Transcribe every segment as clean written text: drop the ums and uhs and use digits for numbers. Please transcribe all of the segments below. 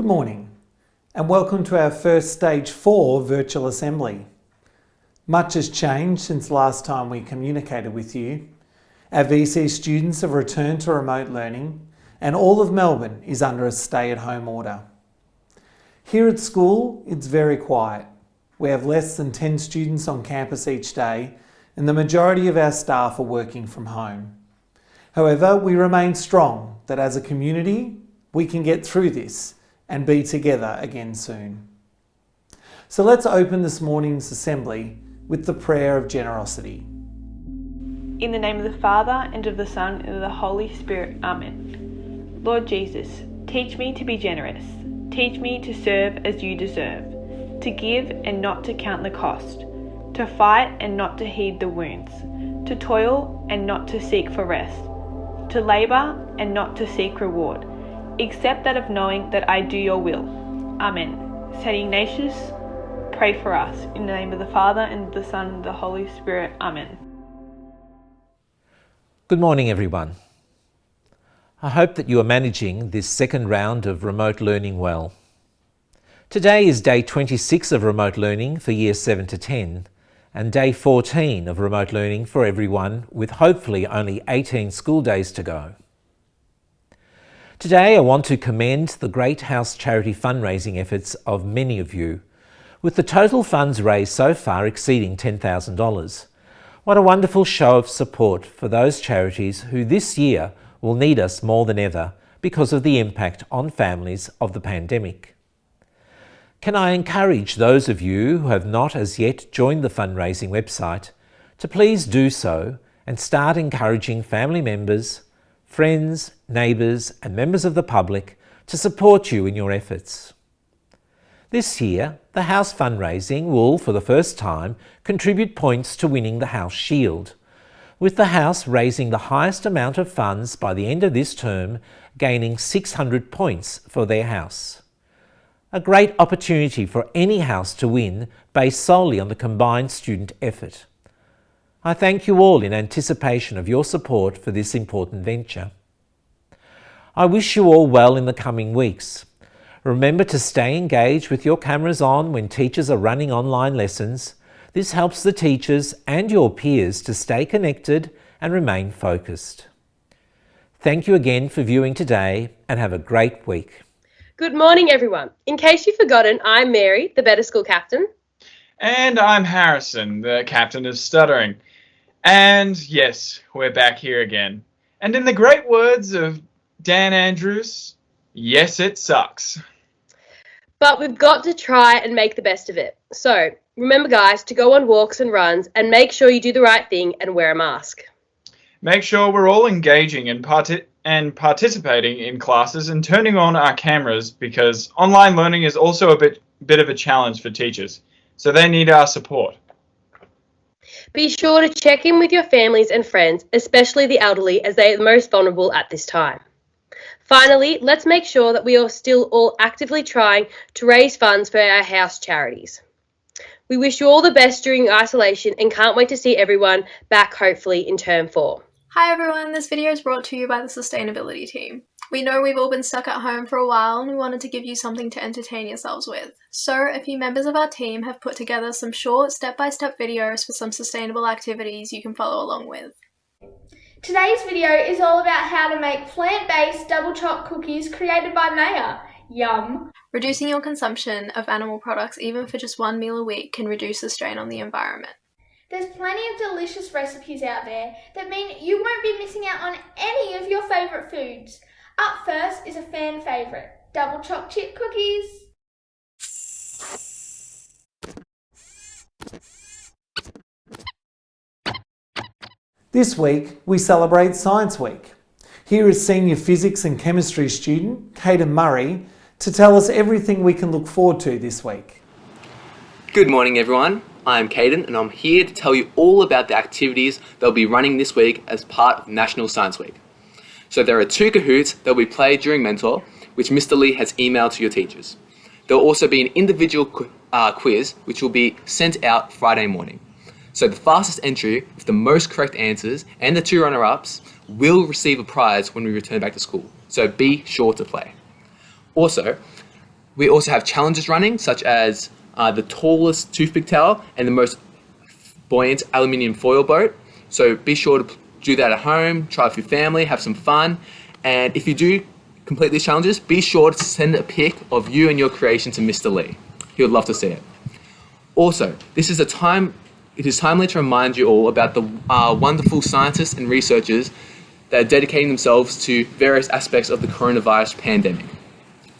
morning and welcome to our first Stage 4 virtual assembly. Much has changed since last time we communicated with you. Our VC students have returned to remote learning and all of Melbourne is under a stay-at-home order. Here at school, it's very quiet. We have less than 10 students on campus each day and the majority of our staff are working from home. However, we remain strong that as a community, we can get through this and be together again soon. So let's open this morning's assembly with the prayer of generosity. In the name of the Father, and of the Son, and of the Holy Spirit. Amen. Lord Jesus, teach me to be generous. Teach me to serve as you deserve, to give and not to count the cost, to fight and not to heed the wounds, to toil and not to seek for rest, to labour and not to seek reward, except that of knowing that I do your will. Amen. Saint Ignatius, pray for us. In the name of the Father, and of the Son, and of the Holy Spirit. Amen. Good morning, everyone. I hope that you are managing this second round of remote learning well. Today is day 26 of remote learning for years 7 to 10, and day 14 of remote learning for everyone, with hopefully only 18 school days to go. Today I want to commend the Great House charity fundraising efforts of many of you, with the total funds raised so far exceeding $10,000. What a wonderful show of support for those charities who this year will need us more than ever because of the impact on families of the pandemic. Can I encourage those of you who have not as yet joined the fundraising website to please do so and start encouraging family members, friends, neighbours and members of the public to support you in your efforts. This year, the House fundraising will, for the first time, contribute points to winning the House Shield, with the House raising the highest amount of funds by the end of this term, gaining 600 points for their house. A great opportunity for any house to win based solely on the combined student effort. I thank you all in anticipation of your support for this important venture. I wish you all well in the coming weeks. Remember to stay engaged with your cameras on when teachers are running online lessons. This helps the teachers and your peers to stay connected and remain focused. Thank you again for viewing today and have a great week. Good morning, everyone. In case you've forgotten, I'm Mary, the Better School Captain. And I'm Harrison, the Captain of Stuttering. And yes, we're back here again. And in the great words of Dan Andrews, yes, it sucks. But we've got to try and make the best of it. So remember, guys, to go on walks and runs and make sure you do the right thing and wear a mask. Make sure we're all engaging and participating in classes and turning on our cameras, because online learning is also a bit of a challenge for teachers. So they need our support. Be sure to check in with your families and friends, especially the elderly, as they are the most vulnerable at this time. Finally, let's make sure that we are still all actively trying to raise funds for our house charities. We wish you all the best during isolation and can't wait to see everyone back hopefully in term 4. Hi everyone, this video is brought to you by the sustainability team. We know we've all been stuck at home for a while and we wanted to give you something to entertain yourselves with. So a few members of our team have put together some short step-by-step videos for some sustainable activities you can follow along with. Today's video is all about how to make plant-based double chocolate cookies created by Maya. Yum! Reducing your consumption of animal products even for just one meal a week can reduce the strain on the environment. There's plenty of delicious recipes out there that mean you won't be missing out on any of your favourite foods. Up first is a fan favourite, double chocolate chip cookies. This week, we celebrate Science Week. Here is Senior Physics and Chemistry student, Caden Murray, to tell us everything we can look forward to this week. Good morning, everyone. I'm Caden and I'm here to tell you all about the activities they'll be running this week as part of National Science Week. So there are 2 Kahoots that will be played during Mentor, which Mr. Lee has emailed to your teachers. There will also be an individual quiz, which will be sent out Friday morning. So the fastest entry with the most correct answers and the 2 runner-ups will receive a prize when we return back to school. So be sure to play. Also, We also have challenges running, such as the tallest toothpick tower and the most buoyant aluminium foil boat. So be sure to do that at home, try it with your family, have some fun. And if you do complete these challenges, be sure to send a pic of you and your creation to Mr. Lee. He would love to see it. Also, it is timely to remind you all about the wonderful scientists and researchers that are dedicating themselves to various aspects of the coronavirus pandemic.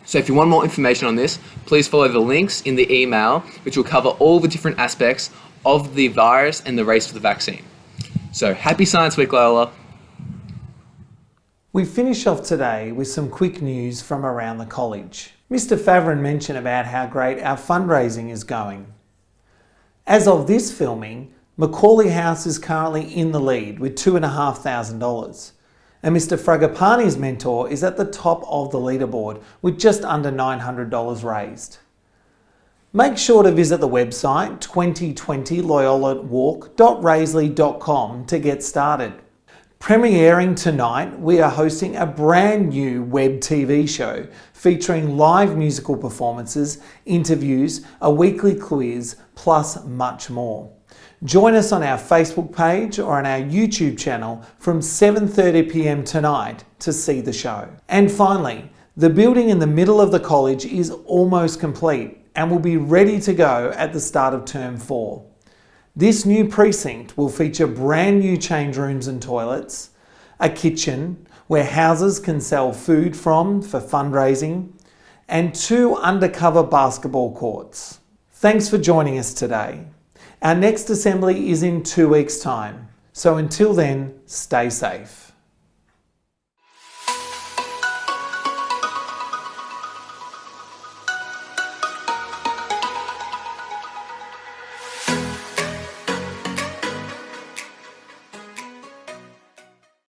So if you want more information on this, please follow the links in the email, which will cover all the different aspects of the virus and the race for the vaccine. So happy Science Week, Loyola. We finish off today with some quick news from around the college. Mr. Favren mentioned about how great our fundraising is going. As of this filming, Macaulay House is currently in the lead with $2,500. And Mr. Fragapani's mentor is at the top of the leaderboard with just under $900 raised. Make sure to visit the website 2020loyolawalk.raisley.com to get started. Premiering tonight, we are hosting a brand new web TV show featuring live musical performances, interviews, a weekly quiz, plus much more. Join us on our Facebook page or on our YouTube channel from 7:30 p.m. tonight to see the show. And finally, the building in the middle of the college is almost complete and will be ready to go at the start of Term 4. This new precinct will feature brand new change rooms and toilets, a kitchen where houses can sell food from for fundraising, and 2 undercover basketball courts. Thanks for joining us today. Our next assembly is in 2 weeks' time, so until then, stay safe.